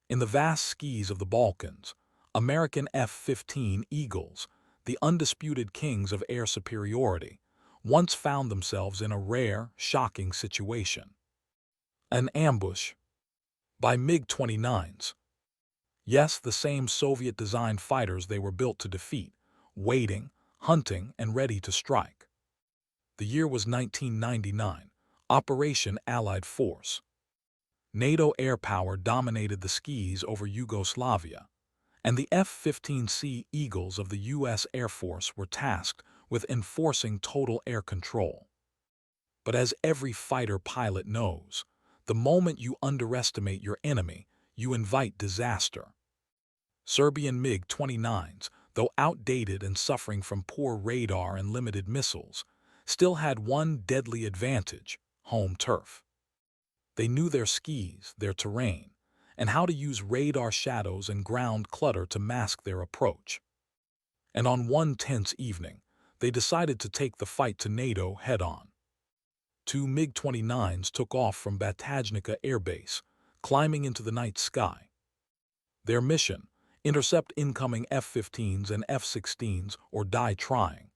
In the vast skis of the Balkans, American F-15 Eagles, the undisputed kings of air superiority, once found themselves in a rare, shocking situation. An ambush by MiG-29s. Yes, the same Soviet-designed fighters they were built to defeat, waiting, hunting, and ready to strike. The year was 1999, Operation Allied Force. NATO air power dominated the skies over Yugoslavia, and the F-15C Eagles of the U.S. Air Force were tasked with enforcing total air control. But as every fighter pilot knows, the moment you underestimate your enemy, you invite disaster. Serbian MiG-29s, though outdated and suffering from poor radar and limited missiles, still had one deadly advantage: home turf. They knew their skis, their terrain, and how to use radar shadows and ground clutter to mask their approach. And on one tense evening, they decided to take the fight to NATO head-on. Two MiG-29s took off from Batajnica Air Base, climbing into the night sky. Their mission: intercept incoming F-15s and F-16s or die trying.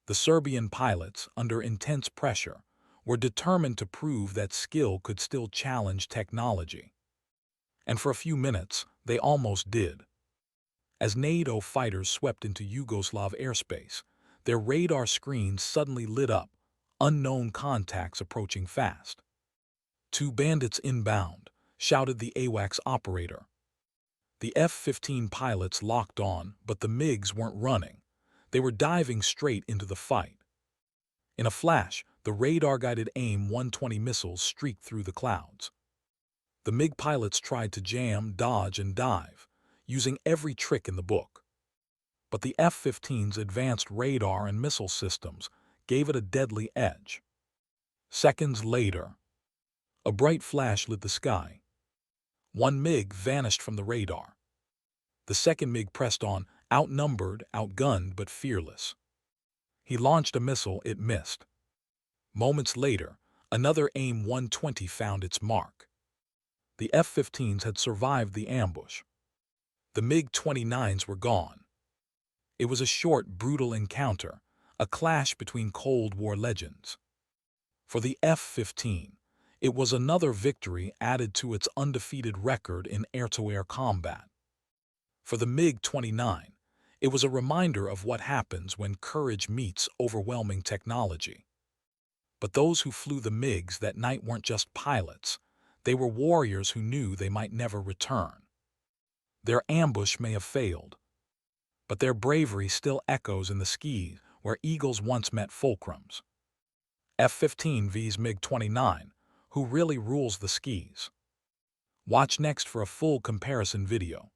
The Serbian pilots, under intense pressure, were determined to prove that skill could still challenge technology. And for a few minutes, they almost did. As NATO fighters swept into Yugoslav airspace, their radar screens suddenly lit up, unknown contacts approaching fast. "Two bandits inbound," shouted the AWACS operator. The F-15 pilots locked on, but the MiGs weren't running. They were diving straight into the fight. In a flash, the radar-guided AIM-120 missiles streaked through the clouds. The MiG pilots tried to jam, dodge, and dive, using every trick in the book. But the F-15's advanced radar and missile systems gave it a deadly edge. Seconds later, a bright flash lit the sky. One MiG vanished from the radar. The second MiG pressed on, outnumbered, outgunned, but fearless. He launched a missile it missed. Moments later, another AIM-120 found its mark. The F-15s had survived the ambush. The MiG-29s were gone. It was a short, brutal encounter, a clash between Cold War legends. For the F-15, it was another victory added to its undefeated record in air-to-air combat. For the MiG-29, it was a reminder of what happens when courage meets overwhelming technology. But those who flew the MiGs that night weren't just pilots. They were warriors who knew they might never return. Their ambush may have failed, but their bravery still echoes in the skis where eagles once met fulcrums. F-15 vs MiG-29, who really rules the skis? Watch next for a full comparison video.